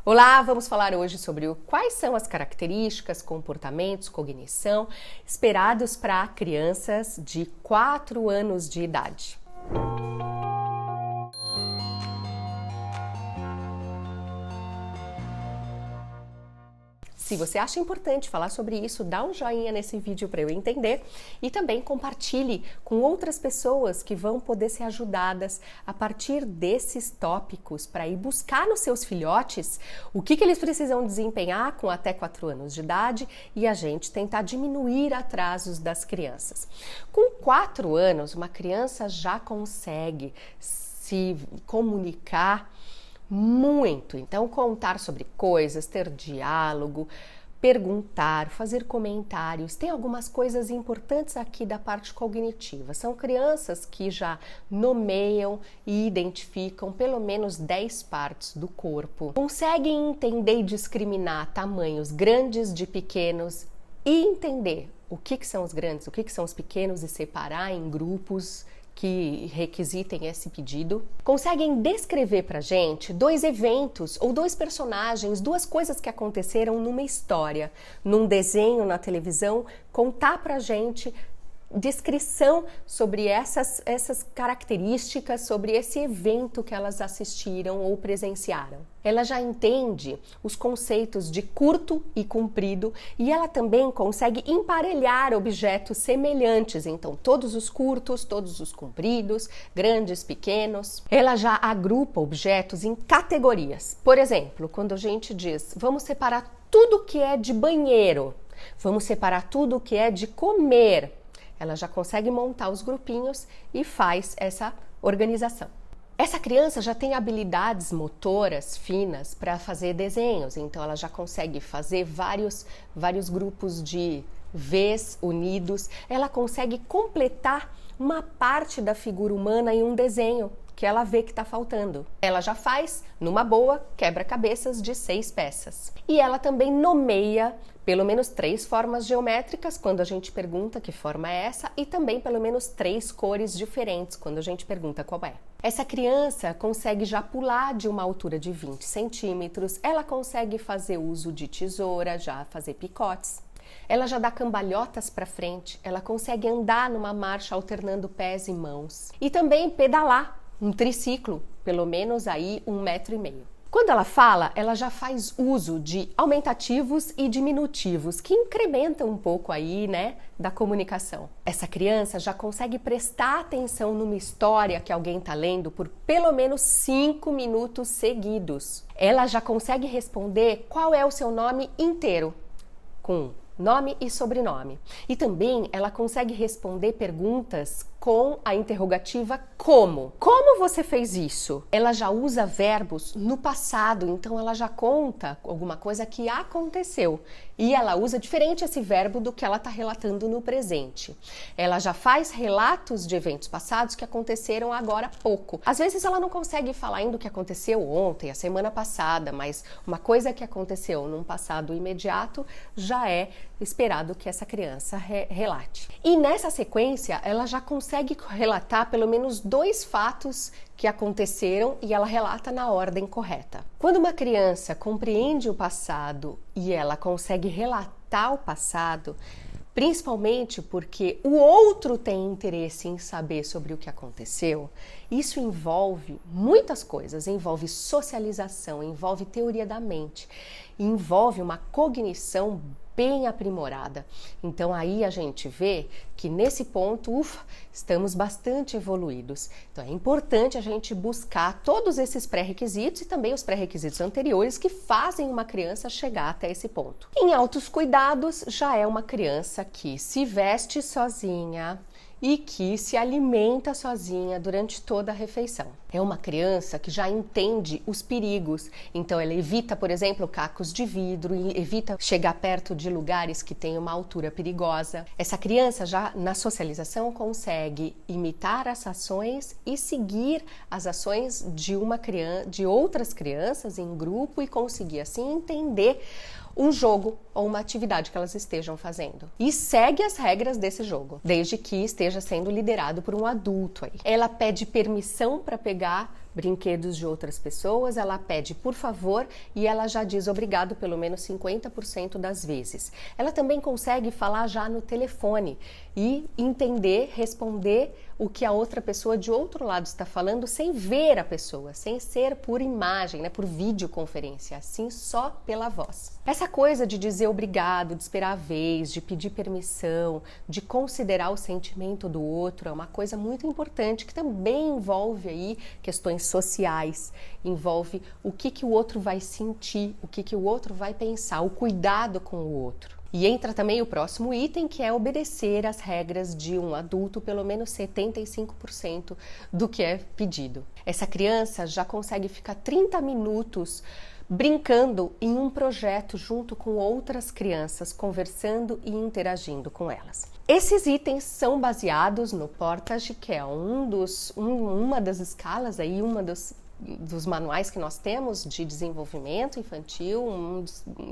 Olá, vamos falar hoje sobre quais são as características, comportamentos, cognição esperados para crianças de 4 anos de idade. Se você acha importante falar sobre isso, dá um joinha nesse vídeo para eu entender e também compartilhe com outras pessoas que vão poder ser ajudadas a partir desses tópicos para ir buscar nos seus filhotes o que eles precisam desempenhar com até 4 anos de idade e a gente tentar diminuir atrasos das crianças. Com 4 anos, uma criança já consegue se comunicar muito, então contar sobre coisas, ter diálogo, perguntar, fazer comentários. Tem algumas coisas importantes aqui da parte cognitiva. São crianças que já nomeiam e identificam pelo menos 10 partes do corpo. Conseguem entender e discriminar tamanhos grandes de pequenos e entender o que são os grandes, o que são os pequenos e separar em grupos que requisitem esse pedido. Conseguem descrever pra gente 2 eventos ou 2 personagens, 2 coisas que aconteceram numa história, num desenho na televisão, contar pra gente descrição sobre essas características, sobre esse evento que elas assistiram ou presenciaram. Ela já entende os conceitos de curto e comprido e ela também consegue emparelhar objetos semelhantes, então todos os curtos, todos os compridos, grandes, pequenos. Ela já agrupa objetos em categorias. Por exemplo, quando a gente diz, vamos separar tudo que é de banheiro, vamos separar tudo que é de comer, ela já consegue montar os grupinhos e faz essa organização. Essa criança já tem habilidades motoras finas para fazer desenhos, então ela já consegue fazer vários grupos de Vs unidos, ela consegue completar uma parte da figura humana em um desenho que ela vê que está faltando. Ela já faz, numa boa, quebra-cabeças de 6 peças. E ela também nomeia pelo menos 3 formas geométricas, quando a gente pergunta que forma é essa, e também pelo menos 3 cores diferentes, quando a gente pergunta qual é. Essa criança consegue já pular de uma altura de 20 centímetros, ela consegue fazer uso de tesoura, já fazer picotes. Ela já dá cambalhotas para frente, ela consegue andar numa marcha alternando pés e mãos. E também pedalar, um triciclo, pelo menos aí 1,5 metro. Quando ela fala, ela já faz uso de aumentativos e diminutivos, que incrementam um pouco aí, né, da comunicação. Essa criança já consegue prestar atenção numa história que alguém está lendo por pelo menos 5 minutos seguidos. Ela já consegue responder qual é o seu nome inteiro, com nome e sobrenome. E também ela consegue responder perguntas com a interrogativa como. Como você fez isso? Ela já usa verbos no passado, então ela já conta alguma coisa que aconteceu. E ela usa diferente esse verbo do que ela está relatando no presente. Ela já faz relatos de eventos passados que aconteceram agora há pouco. Às vezes ela não consegue falar ainda o que aconteceu ontem, a semana passada, mas uma coisa que aconteceu num passado imediato já é esperado que essa criança relate. E nessa sequência, ela já consegue relatar pelo menos 2 fatos que aconteceram e ela relata na ordem correta. Quando uma criança compreende o passado e ela consegue relatar o passado, principalmente porque o outro tem interesse em saber sobre o que aconteceu, isso envolve muitas coisas, envolve socialização, envolve teoria da mente, envolve uma cognição bem aprimorada. Então aí a gente vê que nesse ponto, estamos bastante evoluídos. Então é importante a gente buscar todos esses pré-requisitos e também os pré-requisitos anteriores que fazem uma criança chegar até esse ponto. Em altos cuidados, já é uma criança que se veste sozinha e que se alimenta sozinha durante toda a refeição. É uma criança que já entende os perigos, então ela evita, por exemplo, cacos de vidro, evita chegar perto de lugares que têm uma altura perigosa. Essa criança já na socialização consegue imitar as ações e seguir as ações de outras crianças em grupo e conseguir assim entender um jogo ou uma atividade que elas estejam fazendo. E segue as regras desse jogo, desde que esteja sendo liderado por um adulto aí. Ela pede permissão para pegar brinquedos de outras pessoas, ela pede por favor e ela já diz obrigado pelo menos 50% das vezes. Ela também consegue falar já no telefone e entender, responder o que a outra pessoa de outro lado está falando sem ver a pessoa, sem ser por imagem, né, por videoconferência, assim só pela voz. Essa coisa de dizer obrigado, de esperar a vez, de pedir permissão, de considerar o sentimento do outro é uma coisa muito importante que também envolve aí questões sociais, envolve o que o outro vai sentir, o que o outro vai pensar, o cuidado com o outro. E entra também o próximo item, que é obedecer às regras de um adulto, pelo menos 75% do que é pedido. Essa criança já consegue ficar 30 minutos brincando em um projeto junto com outras crianças, conversando e interagindo com elas. Esses itens são baseados no Portage, que é uma das escalas, aí, dos manuais que nós temos de desenvolvimento infantil, um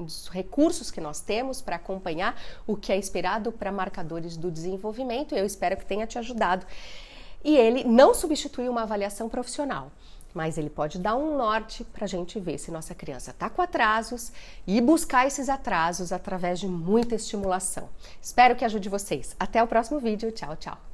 dos recursos que nós temos para acompanhar o que é esperado para marcadores do desenvolvimento. Eu espero que tenha te ajudado. E ele não substitui uma avaliação profissional, mas ele pode dar um norte para a gente ver se nossa criança está com atrasos e buscar esses atrasos através de muita estimulação. Espero que ajude vocês. Até o próximo vídeo. Tchau, tchau!